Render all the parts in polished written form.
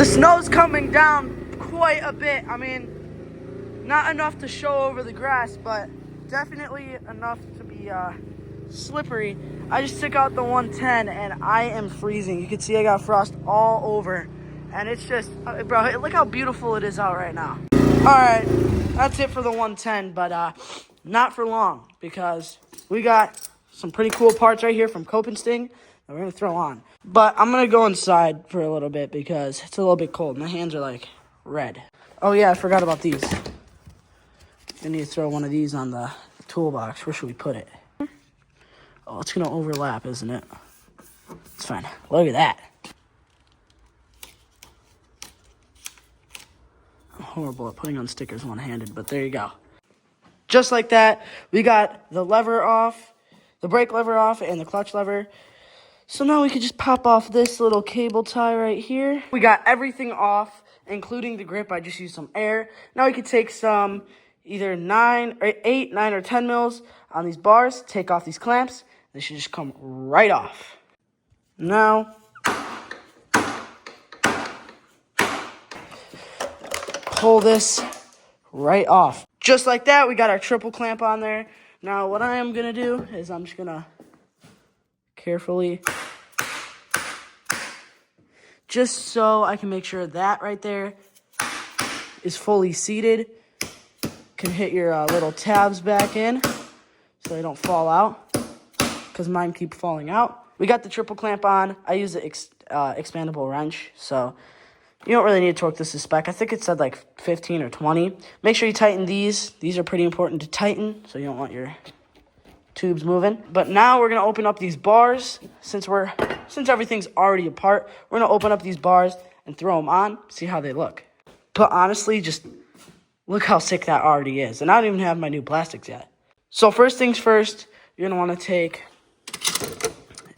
The snow's coming down quite a bit. I mean, not enough to show over the grass, but definitely enough to be slippery. I just took out the 110 and I am freezing. You can see I got frost all over. And it's just, bro, look how beautiful it is out right now. All right, that's it for the 110, but not for long because we got some pretty cool parts right here from Copenhagen that we're going to throw on. But I'm going to go inside for a little bit because it's a little bit cold. My hands are like red. Oh yeah, I forgot about these. I need to throw one of these on the toolbox. Where should we put it? Oh, it's going to overlap, isn't it? It's fine. Look at that. I'm horrible at putting on stickers one-handed, but there you go. Just like that, we got the lever off, the brake lever off, and the clutch lever. So now we can just pop off this little cable tie right here. We got everything off, including the grip. I just used some air. Now we can take some either 8, 9, or 10 mils on these bars, take off these clamps. They should just come right off. Now, pull this right off. Just like that, we got our triple clamp on there. Now, what I am going to do is I'm just going to carefully, just so I can make sure that right there is fully seated. Can hit your little tabs back in so they don't fall out because mine keep falling out. We got the triple clamp on. I use the expandable wrench, so you don't really need to torque this to spec. I think it said like 15 or 20. Make sure you tighten these. These are pretty important to tighten, so you don't want your tubes moving. But now we're going to open up these bars. Since everything's already apart, we're going to open up these bars and throw them on, see how they look. But honestly, just look how sick that already is. And I don't even have my new plastics yet. So first things first, you're going to want to take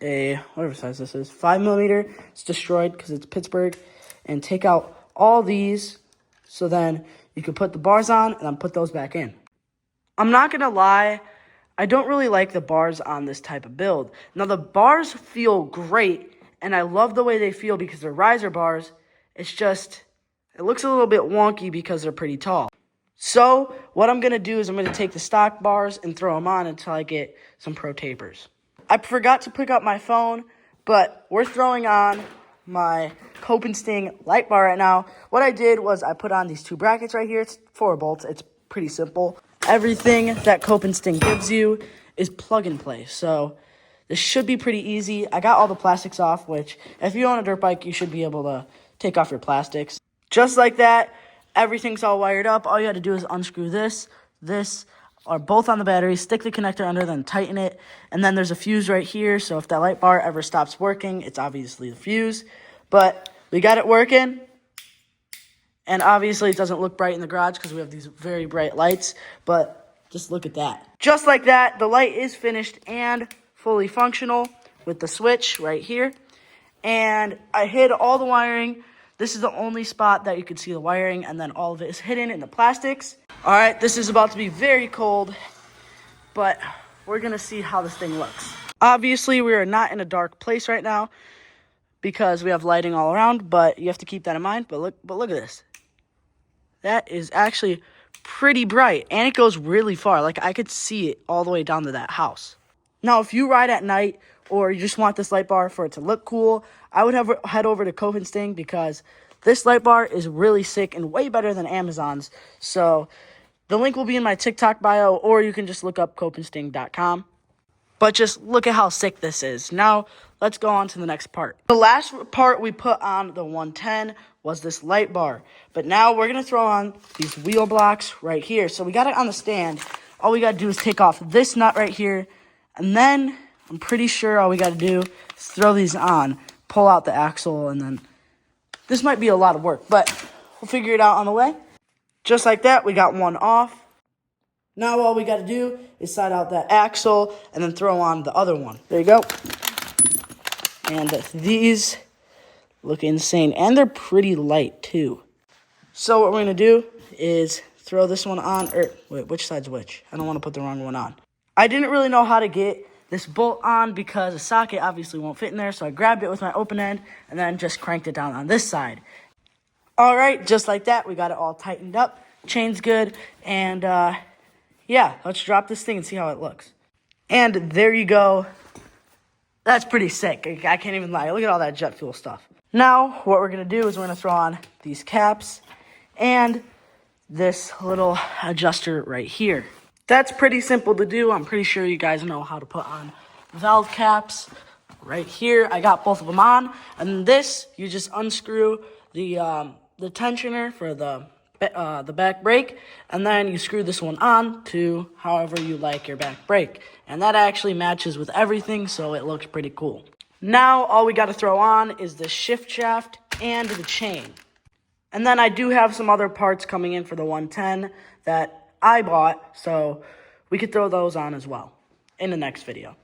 a, whatever size this is, 5mm. It's destroyed because it's Pittsburgh. And take out all these so then you can put the bars on and then put those back in. I'm not going to lie, I don't really like the bars on this type of build. Now, the bars feel great, and I love the way they feel because they're riser bars. It's just, it looks a little bit wonky because they're pretty tall. So what I'm going to do is I'm going to take the stock bars and throw them on until I get some pro tapers. I forgot to pick up my phone, but we're throwing on my Copenhagen light bar right now. What I did was I put on these two brackets right here. It's 4 bolts. It's pretty simple. Everything that Copenhagen gives you is plug and play. So this should be pretty easy. I got all the plastics off, which if you own a dirt bike, you should be able to take off your plastics. Just like that, everything's all wired up. All you had to do is unscrew this are both on the battery, stick the connector under, then tighten it. And then there's a fuse right here, so if that light bar ever stops working, it's obviously the fuse. But we got it working, and obviously it doesn't look bright in the garage because we have these very bright lights, but just look at that. Just like that, the light is finished and fully functional with the switch right here. And I hid all the wiring. This is the only spot that you can see the wiring, and then all of it is hidden in the plastics. All right, this is about to be very cold, but we're going to see how this thing looks. Obviously, we are not in a dark place right now because we have lighting all around, but you have to keep that in mind. But look at this. That is actually pretty bright, and it goes really far. Like, I could see it all the way down to that house. Now, if you ride at night or you just want this light bar for it to look cool, I would head over to Copenhagen because this light bar is really sick and way better than Amazon's. So the link will be in my TikTok bio, or you can just look up copenhagen.com. But just look at how sick this is. Now, let's go on to the next part. The last part we put on the 110 was this light bar. But now we're going to throw on these wheel blocks right here. So we got it on the stand. All we got to do is take off this nut right here. And then I'm pretty sure all we got to do is throw these on, pull out the axle, and then this might be a lot of work, but we'll figure it out on the way. Just like that, we got one off. Now all we got to do is slide out that axle and then throw on the other one. There you go. And these look insane, and they're pretty light too. So what we're going to do is throw this one on, or wait, which side's which? I don't want to put the wrong one on. I didn't really know how to get this bolt on because the socket obviously won't fit in there, so I grabbed it with my open end and then just cranked it down on this side. All right, just like that, we got it all tightened up. Chain's good, and yeah, let's drop this thing and see how it looks. And there you go. That's pretty sick. I can't even lie. Look at all that jet fuel stuff. Now, what we're going to do is we're going to throw on these caps and this little adjuster right here. That's pretty simple to do. I'm pretty sure you guys know how to put on valve caps right here. I got both of them on. And this, you just unscrew the tensioner for the back brake, and then you screw this one on to however you like your back brake. And that actually matches with everything, so it looks pretty cool. Now, all we got to throw on is the shift shaft and the chain. And then I do have some other parts coming in for the 110 that I bought, so we could throw those on as well in the next video.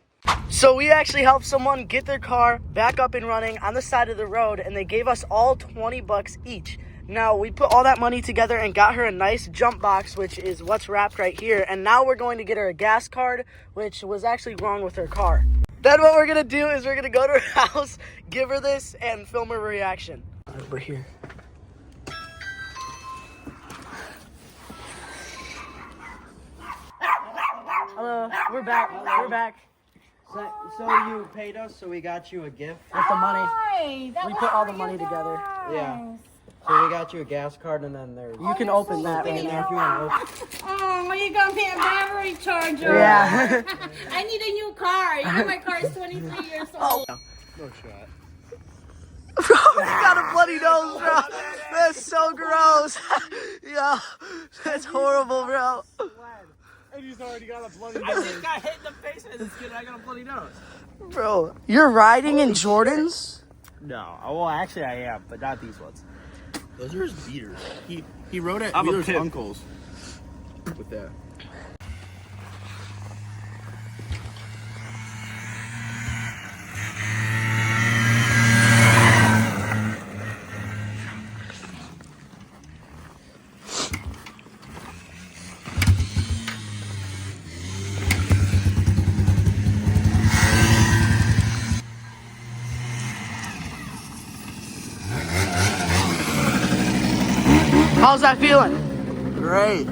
So we actually helped someone get their car back up and running on the side of the road, and they gave us all 20 bucks each. Now, we put all that money together and got her a nice jump box, which is what's wrapped right here. And now we're going to get her a gas card, which was actually wrong with her car. Then what we're going to do is we're going to go to her house, give her this, and film her reaction. Over here. Hello, we're back. We're back. So you paid us, so we got you a gift. With the money. That We was put all the really money together. nice. Yeah. So we got you a gas card, and then there's You can open that something right in there now. if you want to open. Oh, you got me a battery charger. Yeah. I need a new car. You know, my car is 23 years old. No shot. Bro, you got a bloody nose, bro. That's so gross. Yo, that's horrible, bro. And he's already got a bloody nose. I just got hit in the face with this kid and I got a bloody nose. Bro, you're riding in Jordans? No, well actually I am, but not these ones. Those are his beaters. He rode at I'm a Wheeler's pimp. uncle's with that. How's that feeling? Great.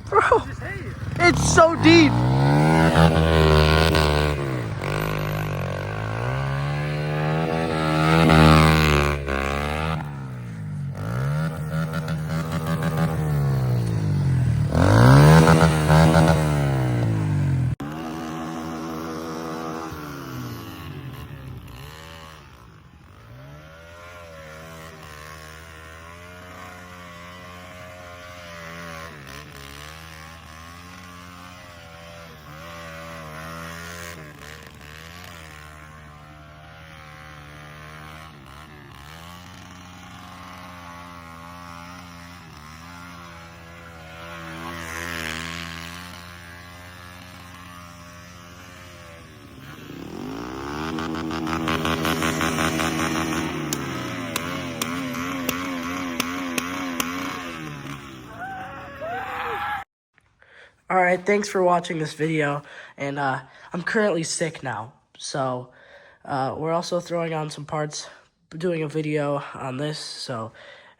Bro, it's so deep. All right, thanks for watching this video, and I'm currently sick now, so we're also throwing on some parts, doing a video on this, so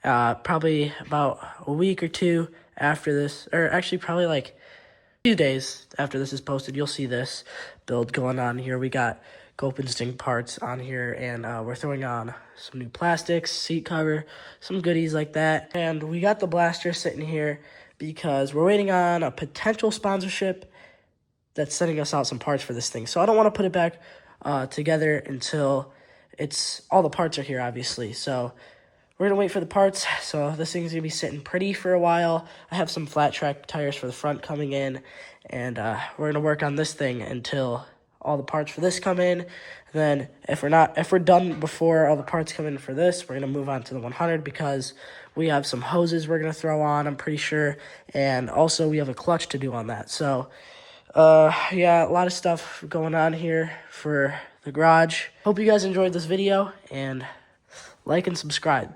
probably about a week or two after this, or actually probably like a few days after this is posted, you'll see this build going on here. We got Gulp Instinct parts on here, and we're throwing on some new plastics, seat cover, some goodies like that. And we got the blaster sitting here because we're waiting on a potential sponsorship that's sending us out some parts for this thing. So I don't want to put it back together until all the parts are here, obviously. So we're going to wait for the parts. So this thing's going to be sitting pretty for a while. I have some flat track tires for the front coming in, and we're going to work on this thing until all the parts for this come in. Then if we're done before all the parts come in for this, we're going to move on to the 100 because we have some hoses we're going to throw on, I'm pretty sure, and also we have a clutch to do on that. So yeah, a lot of stuff going on here for the garage. Hope you guys enjoyed this video, and like and subscribe.